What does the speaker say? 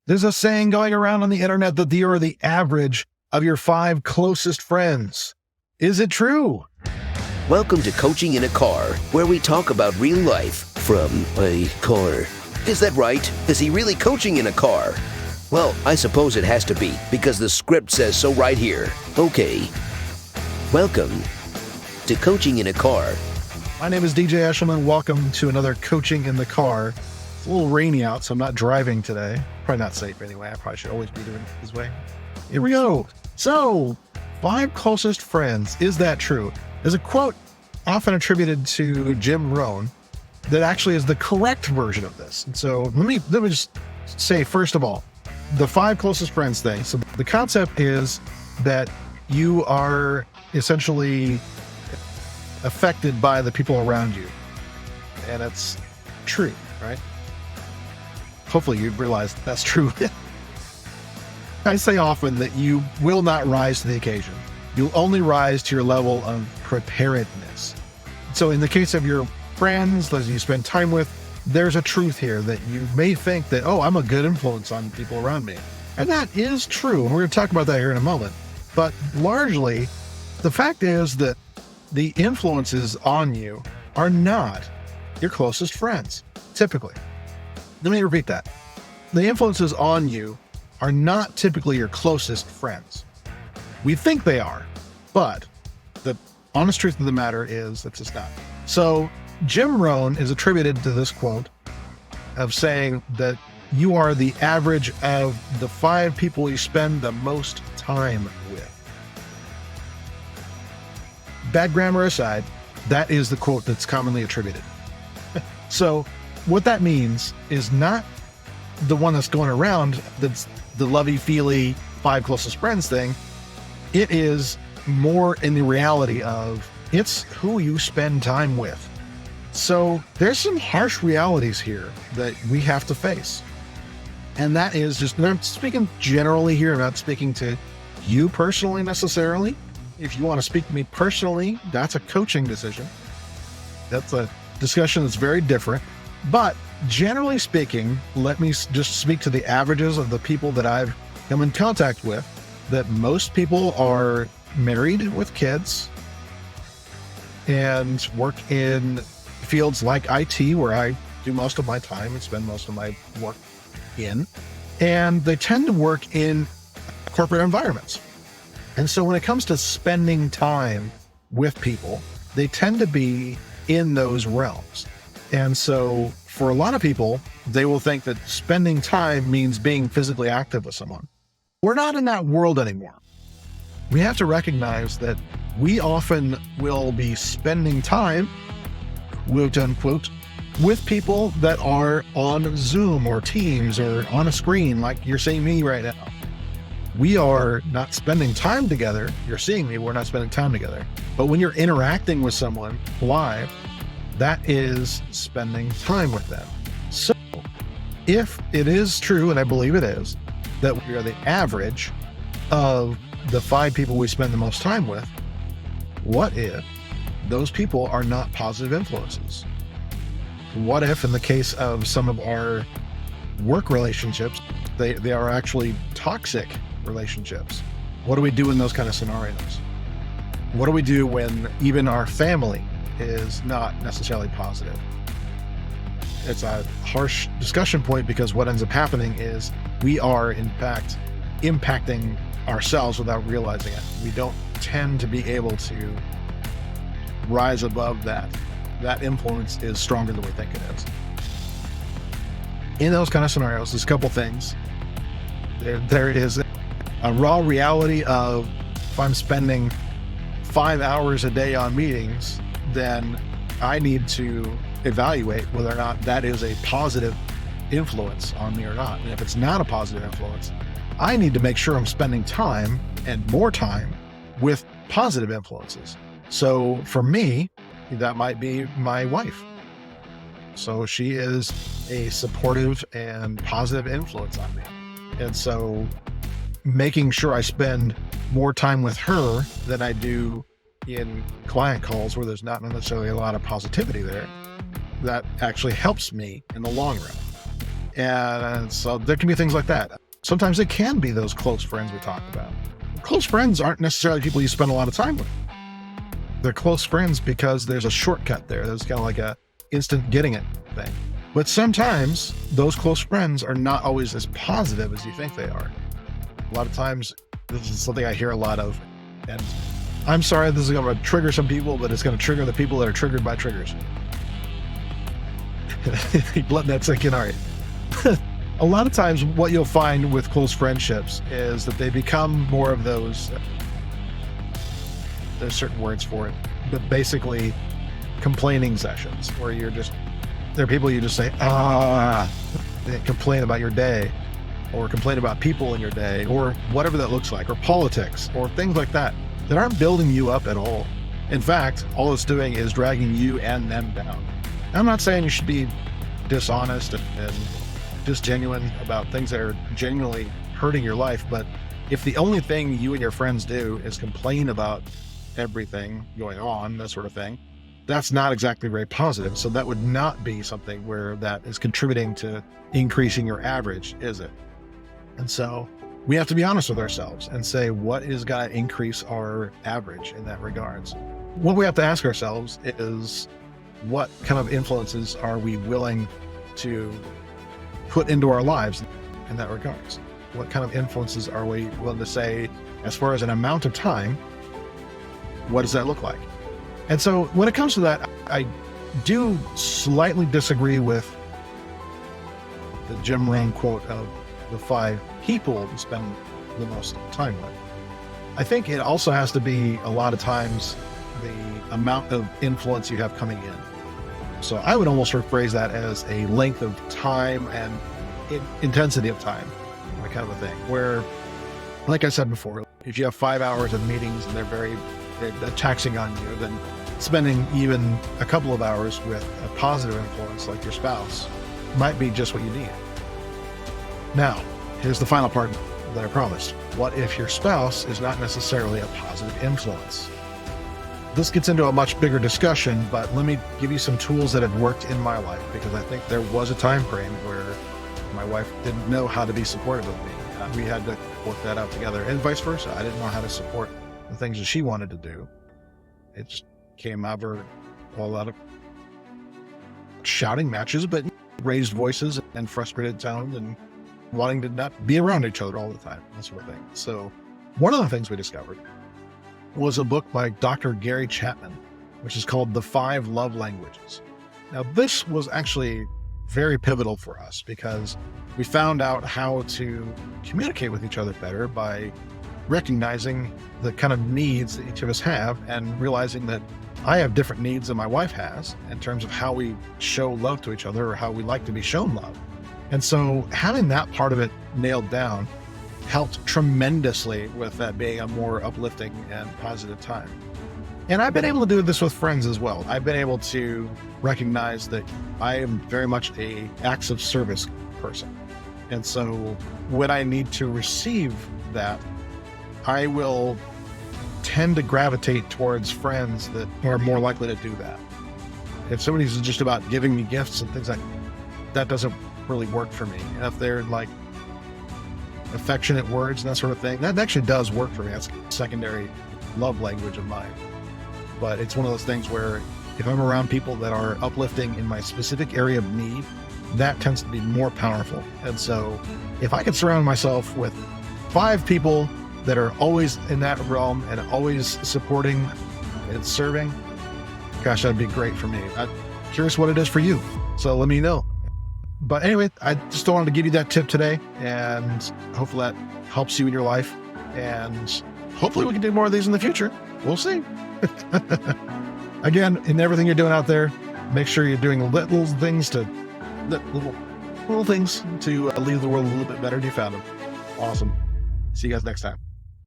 There's a saying going around on the internet that you are the average of your 5 closest friends. Is it true? Welcome to Coaching in a Car, where we talk about real life from a car. Is that right? Is he really coaching in a car? Well, I suppose it has to be, because the script says so right here. Okay. Welcome to Coaching in a Car. My name is DJ Eshelman. Welcome to another Coaching in the Car. It's a little rainy out, so I'm not driving today. Probably not safe anyway. I probably should always be doing it this way. Here we go. So, 5 closest friends. Is that true? There's a quote often attributed to Jim Rohn that actually is the correct version of this. And so let me just say, first of all, the 5 closest friends thing. So the concept is that you are essentially affected by the people around you. And it's true, right? Hopefully you realize that's true. I say often that you will not rise to the occasion. You'll only rise to your level of preparedness. So in the case of your friends, those you spend time with, there's a truth here that you may think that, oh, I'm a good influence on people around me. And that is true. And we're going to talk about that here in a moment. But largely, the fact is that the influences on you are not your closest friends, typically. Let me repeat that. The influences on you are not typically your closest friends. We think they are, but the honest truth of the matter is that's just not. So Jim Rohn is attributed to this quote of saying that you are the average of the 5 people you spend the most time with. Bad grammar aside, that is the quote that's commonly attributed. So what that means is not the one that's going around, that's the lovey-feely 5 closest friends thing. It is more in the reality of it's who you spend time with. So there's some harsh realities here that we have to face. And that is just, I'm speaking generally here, I'm not speaking to you personally necessarily. If you want to speak to me personally, that's a coaching decision. That's a discussion that's very different. But generally speaking, let me just speak to the averages of the people that I've come in contact with, that most people are married with kids and work in fields like IT, where I do most of my time and spend most of my work in. And they tend to work in corporate environments. And so when it comes to spending time with people, they tend to be in those realms. And so for a lot of people, they will think that spending time means being physically active with someone. We're not in that world anymore. We have to recognize that we often will be spending time, quote unquote, with people that are on Zoom or Teams or on a screen like you're seeing me right now. We are not spending time together. You're seeing me, we're not spending time together. But when you're interacting with someone live, that is spending time with them. So if it is true, and I believe it is, that we are the average of the 5 people we spend the most time with, what if those people are not positive influences? What if in the case of some of our work relationships, they are actually toxic relationships? What do we do in those kind of scenarios? What do we do when even our family is not necessarily positive? It's a harsh discussion point, because what ends up happening is we are in fact impacting ourselves without realizing it. We don't tend to be able to rise above that. That influence is stronger than we think it is. In those kind of scenarios, there's a couple things. There it is. A raw reality of, if I'm spending 5 hours a day on meetings, then I need to evaluate whether or not that is a positive influence on me or not. And if it's not a positive influence, I need to make sure I'm spending time, and more time, with positive influences. So for me, that might be my wife. So she is a supportive and positive influence on me. And so making sure I spend more time with her than I do in client calls where there's not necessarily a lot of positivity there, that actually helps me in the long run. And so there can be things like that. Sometimes it can be those close friends we talked about. Close friends aren't necessarily people you spend a lot of time with. They're close friends because there's a shortcut there. There's kind of like a instant getting it thing. But sometimes those close friends are not always as positive as you think they are. A lot of times, this is something I hear a lot of. And I'm sorry, this is going to trigger some people, but it's going to trigger the people that are triggered by triggers. Letting that sink in, all right. A lot of times what you'll find with close friendships is that they become more of those, there's certain words for it, but basically complaining sessions where there are people you just say, they complain about your day or complain about people in your day or whatever that looks like, or politics or things like that aren't building you up at all. In fact, all it's doing is dragging you and them down. I'm not saying you should be dishonest and disgenuine about things that are genuinely hurting your life, but if the only thing you and your friends do is complain about everything going on, that sort of thing, that's not exactly very positive. So that would not be something where that is contributing to increasing your average, is it? And so we have to be honest with ourselves and say, what is going to increase our average in that regards? What we have to ask ourselves is, what kind of influences are we willing to put into our lives in that regards? What kind of influences are we willing to say, as far as an amount of time, what does that look like? And so when it comes to that, I do slightly disagree with the Jim Rohn quote of the 5 people you spend the most time with. I think it also has to be a lot of times the amount of influence you have coming in. So I would almost rephrase that as a length of time and intensity of time, that kind of a thing, where, like I said before, if you have 5 hours of meetings and they're taxing on you, then spending even a couple of hours with a positive influence like your spouse might be just what you need. Now, here's the final part that I promised. What if your spouse is not necessarily a positive influence? This gets into a much bigger discussion, but let me give you some tools that have worked in my life, because I think there was a time frame where my wife didn't know how to be supportive of me. We had to work that out together, and vice versa. I didn't know how to support the things that she wanted to do. It just came out of a lot of shouting matches, but raised voices and frustrated tones and wanting to not be around each other all the time, that sort of thing. So one of the things we discovered was a book by Dr. Gary Chapman, which is called The 5 Love Languages. Now, this was actually very pivotal for us because we found out how to communicate with each other better by recognizing the kind of needs that each of us have and realizing that I have different needs than my wife has in terms of how we show love to each other or how we like to be shown love. And so having that part of it nailed down helped tremendously with that being a more uplifting and positive time. And I've been able to do this with friends as well. I've been able to recognize that I am very much a acts of service person. And so when I need to receive that, I will tend to gravitate towards friends that are more likely to do that. If somebody's just about giving me gifts and things like that, doesn't really work for me. And if they're like affectionate words and that sort of thing, that actually does work for me. That's a secondary love language of mine. But it's one of those things where if I'm around people that are uplifting in my specific area of need, that tends to be more powerful. And so if I could surround myself with 5 people that are always in that realm and always supporting and serving, gosh, that'd be great for me. I'm curious what it is for you. So let me know. But anyway, I just wanted to give you that tip today, and hopefully that helps you in your life. And hopefully we can do more of these in the future. We'll see. Again, in everything you're doing out there, make sure you're doing little things to leave the world a little bit better than you found them. Awesome. See you guys next time.